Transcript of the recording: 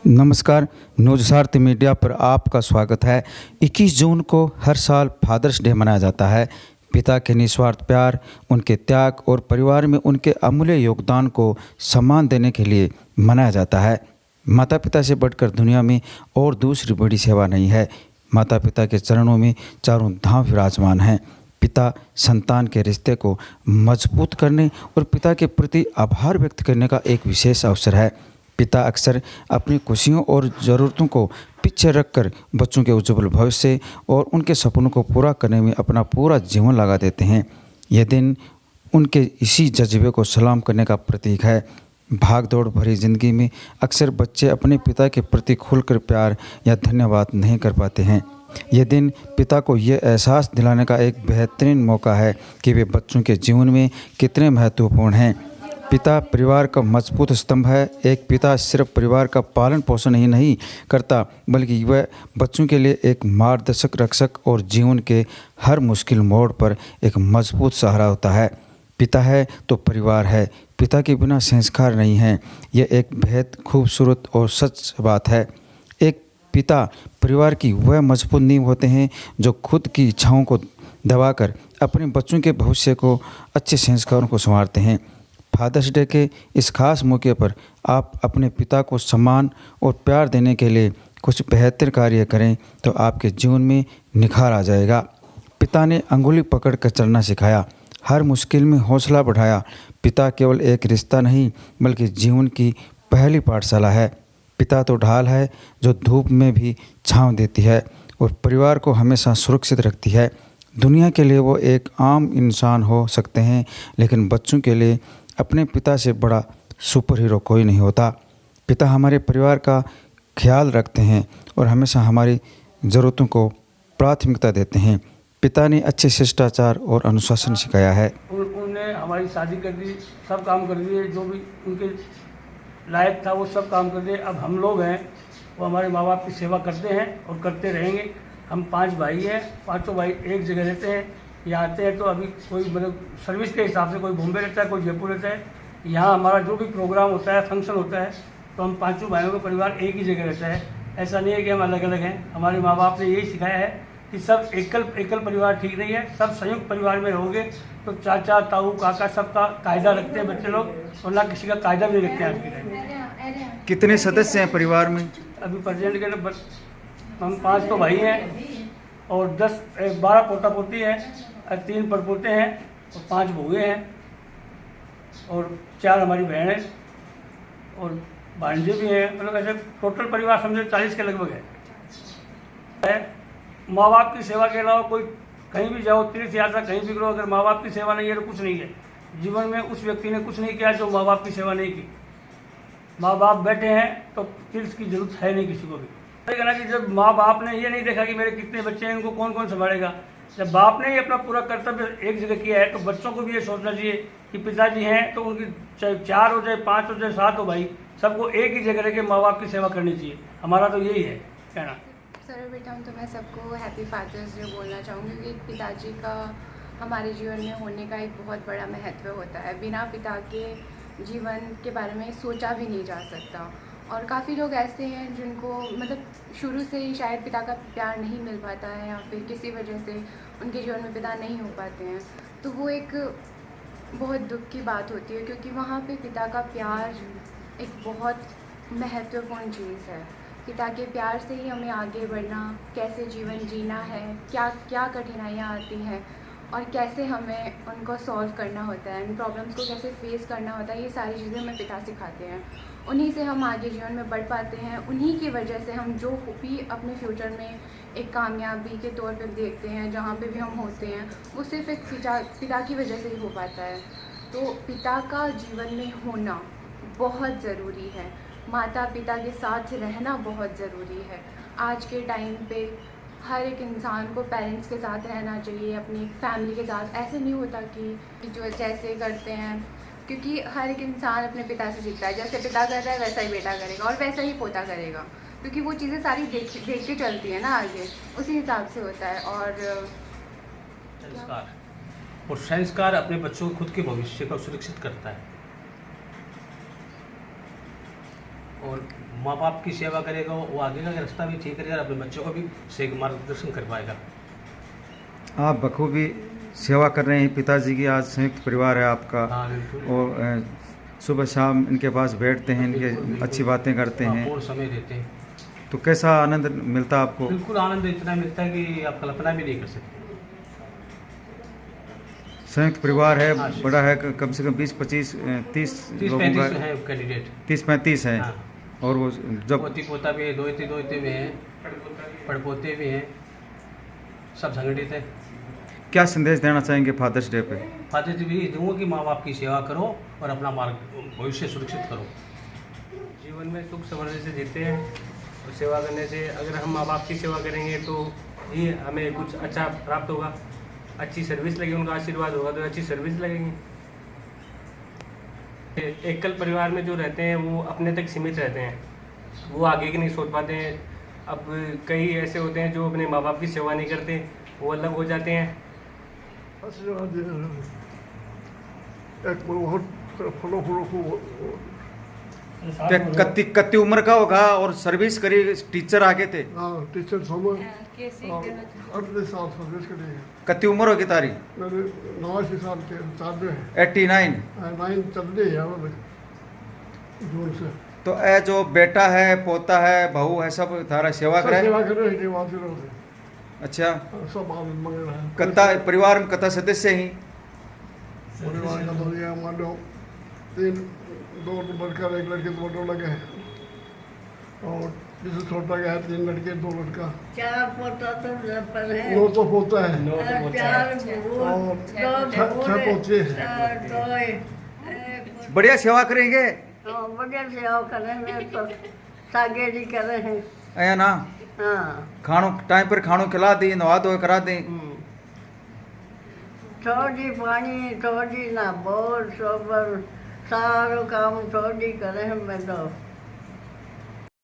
नमस्कार, news media पर आपका स्वागत है। 21 जून को हर साल फादर्स डे मनाया जाता है। पिता के निस्वार्थ प्यार, उनके त्याग और परिवार में उनके अमूल्य योगदान को सम्मान देने के लिए मनाया जाता है। माता पिता से बढ़कर दुनिया में और दूसरी बड़ी सेवा नहीं है। माता पिता के चरणों में चारों धाम विराजमान हैं। पिता संतान के रिश्ते को मजबूत करने और पिता के प्रति आभार व्यक्त करने का एक विशेष अवसर है। पिता अक्सर अपनी खुशियों और ज़रूरतों को पीछे रखकर बच्चों के उज्जवल भविष्य और उनके सपनों को पूरा करने में अपना पूरा जीवन लगा देते हैं। यह दिन उनके इसी जज्बे को सलाम करने का प्रतीक है। भाग दौड़ भरी ज़िंदगी में अक्सर बच्चे अपने पिता के प्रति खुलकर प्यार या धन्यवाद नहीं कर पाते हैं। यह दिन पिता को यह एहसास दिलाने का एक बेहतरीन मौका है कि वे बच्चों के जीवन में कितने महत्वपूर्ण हैं। पिता परिवार का मजबूत स्तंभ है। एक पिता सिर्फ परिवार का पालन पोषण ही नहीं करता, बल्कि वह बच्चों के लिए एक मार्गदर्शक, रक्षक और जीवन के हर मुश्किल मोड़ पर एक मजबूत सहारा होता है। पिता है तो परिवार है। पिता के बिना संस्कार नहीं है। यह एक बेहद खूबसूरत और सच बात है। एक पिता परिवार की वह मजबूत नींव होते हैं जो खुद की इच्छाओं को दबाकर अपने बच्चों के भविष्य को अच्छे संस्कारों को संवारते हैं। फादर्स डे के इस खास मौके पर आप अपने पिता को सम्मान और प्यार देने के लिए कुछ बेहतर कार्य करें तो आपके जीवन में निखार आ जाएगा। पिता ने अंगुली पकड़ कर चलना सिखाया, हर मुश्किल में हौसला बढ़ाया। पिता केवल एक रिश्ता नहीं बल्कि जीवन की पहली पाठशाला है। पिता तो ढाल है जो धूप में भी छांव देती है और परिवार को हमेशा सुरक्षित रखती है। दुनिया के लिए वो एक आम इंसान हो सकते हैं, लेकिन बच्चों के लिए अपने पिता से बड़ा सुपर हीरो कोई नहीं होता। पिता हमारे परिवार का ख्याल रखते हैं और हमेशा हमारी ज़रूरतों को प्राथमिकता देते हैं। पिता ने अच्छे शिष्टाचार और अनुशासन सिखाया है। उन्होंने हमारी शादी कर दी, सब काम कर दिए, जो भी उनके लायक था वो सब काम कर दिए। अब हम लोग हैं वो हमारे माँ बाप की सेवा करते हैं और करते रहेंगे। हम 5 भाई हैं, पाँचों भाई एक जगह रहते हैं। यहाँ आते हैं तो अभी कोई मतलब सर्विस के हिसाब से कोई बॉम्बे रहता है, कोई जयपुर रहता है। यहाँ हमारा जो भी प्रोग्राम होता है, फंक्शन होता है, तो हम पाँचों भाइयों का परिवार एक ही जगह रहता है। ऐसा नहीं है कि हम अलग अलग हैं। हमारे माँ बाप ने यही सिखाया है कि सब एकल परिवार ठीक नहीं है। सब संयुक्त परिवार में रहोगे तो चाचा ताऊ काका सबका कायदा रखते हैं बच्चे लोग, और ना किसी का कायदा भी रखते हैं आज के टाइम में। कितने सदस्य हैं परिवार में? अभी प्रेजेंट के लिए हम 5 तो भाई हैं और 12 पोता पोती हैं, 3 परपोते हैं और 5 बहुएँ हैं और 4 हमारी बहन हैं और भांजे भी हैं। मतलब ऐसे टोटल परिवार समझे 40 के लगभग है। माँ बाप की सेवा के अलावा कोई कहीं भी जाओ, तीर्थ यात्रा कहीं भी करो, अगर माँ बाप की सेवा नहीं है तो कुछ नहीं है। जीवन में उस व्यक्ति ने कुछ नहीं किया जो माँ बाप की सेवा नहीं की। माँ बाप बैठे हैं तो तीर्थ की जरूरत है नहीं किसी को भी। कहना कि जब माँ बाप ने ये नहीं देखा कि मेरे कितने बच्चे हैं, इनको कौन कौन संभालेगा, जब बाप ने ही अपना पूरा कर्तव्य एक जगह किया है तो बच्चों को भी ये सोचना चाहिए कि पिताजी हैं तो उनकी चाहे 4 हो चाहे 5 हो चाहे 7 हो भाई, सबको एक ही जगह रह के माँ बाप की सेवा करनी चाहिए। हमारा तो यही है कहना। सर्वप्रथम तो मैं सबको हैप्पी फादर्स डे बोलना चाहूँगी कि पिताजी का हमारे जीवन में होने का एक बहुत बड़ा महत्व होता है। बिना पिता के जीवन के बारे में सोचा भी नहीं जा सकता। और काफ़ी लोग ऐसे हैं जिनको मतलब शुरू से ही शायद पिता का प्यार नहीं मिल पाता है या फिर किसी वजह से उनके जीवन में पिता नहीं हो पाते हैं, तो वो एक बहुत दुख की बात होती है, क्योंकि वहाँ पे पिता का प्यार एक बहुत महत्वपूर्ण चीज़ है। पिता के प्यार से ही हमें आगे बढ़ना, कैसे जीवन जीना है, क्या क्या कठिनाइयाँ आती हैं और कैसे हमें उनको सॉल्व करना होता है, इन प्रॉब्लम्स को कैसे फेस करना होता है, ये सारी चीज़ें हमें पिता सिखाते हैं। उन्हीं से हम आगे जीवन में बढ़ पाते हैं। उन्हीं की वजह से हम जो भी अपने फ्यूचर में एक कामयाबी के तौर पे देखते हैं, जहाँ पे भी हम होते हैं, वो सिर्फ एक पिता की वजह से ही हो पाता है। तो पिता का जीवन में होना बहुत ज़रूरी है। माता पिता के साथ रहना बहुत ज़रूरी है। आज के टाइम पे हर एक इंसान को पेरेंट्स के साथ रहना चाहिए, अपनी फैमिली के साथ। ऐसे नहीं होता कि जो जैसे करते हैं, क्योंकि हर एक इंसान अपने पिता से सीखता है। जैसे पिता कर रहा है वैसा ही बेटा करेगा और वैसा ही पोता करेगा, क्योंकि वो चीज़ें सारी देख के चलती है ना आगे, उसी हिसाब से होता है। और संस्कार अपने बच्चों को खुद के भविष्य को सुरक्षित करता है। और माँ बाप की सेवा करेगा वो आगे का रास्ता भी ठीक करेगा, अपने बच्चों को भी सही मार्गदर्शन कर पाएगा। आप बखूबी सेवा कर रहे हैं पिताजी की। आज संयुक्त परिवार है आपका हाँ बिल्कुल। और सुबह शाम इनके पास बैठते हैं, बिल्कुल, इनके बिल्कुल। अच्छी बातें करते हाँ, हैं, पूर्ण समय देते हैं। तो कैसा आनंद मिलता आपको? बिल्कुल आनंद इतना मिलता है कि आप कल्पना भी नहीं कर सकते। संयुक्त परिवार है, हाँ, बड़ा है, कम से कम 20-25 30 लोगों 30-35 का, है कैंडिडेट। 30-35 है। हाँ। और वो जब पोती पोता भी है, दोते भी हैं, पड़पोते भी हैं, सब संगठित है। क्या संदेश देना चाहेंगे फादर्स डे पे? फादर जी भी दूंगा कि माँ बाप की सेवा करो और अपना मार्ग भविष्य सुरक्षित करो। जीवन में सुख समृद्धि से जीते हैं और सेवा करने से, अगर हम माँ बाप की सेवा करेंगे तो ही हमें कुछ अच्छा प्राप्त होगा, अच्छी सर्विस लगेगी, उनका आशीर्वाद होगा तो अच्छी सर्विस लगेगी। एकल परिवार में जो रहते हैं वो अपने तक सीमित रहते हैं, वो आगे की नहीं सोच पाते हैं। अब कई ऐसे होते हैं जो अपने माँ बाप की सेवा नहीं करते, वो अलग हो जाते हैं। एक बहुत कत्ती उम्र का होगा और सर्विस करी, टीचर आगे थे, टीचर समय 38 साल सर्विस करेंगे। कत्ती उम्र होगी तारी? मेरे 89 साल के चार में 89। 9 चल रही है जून से। तो ए जो बेटा है, पोता है, बहू है, सब थारा सेवा करे? सेवा कर रहे हैं वहाँ से। अच्छा, सब आनंद मंग रहे हैं। कत्ता परिवार में कत्ता सदस्य ही? परिवार का तो ये मान लो 2 लड़का 1 लड़के 2 लगे हैं, और जिसे छोटा गया है 3 लड़के 2 लड़का। 4 पोता तो पर है, 9 तो पोता है 4 और 6 पोते हैं। बढ़िया सेवा करेंगे बढ़िया सेवा करेंगे तो सागेरी करे हैं। है ना? हाँ, खानो टाइम पर खानो खिला दी, नवा धो करा दी। थोड़ी पानी थोड़ी ना बोल सब सारो काम थोड़ी करे हैं। मैं तो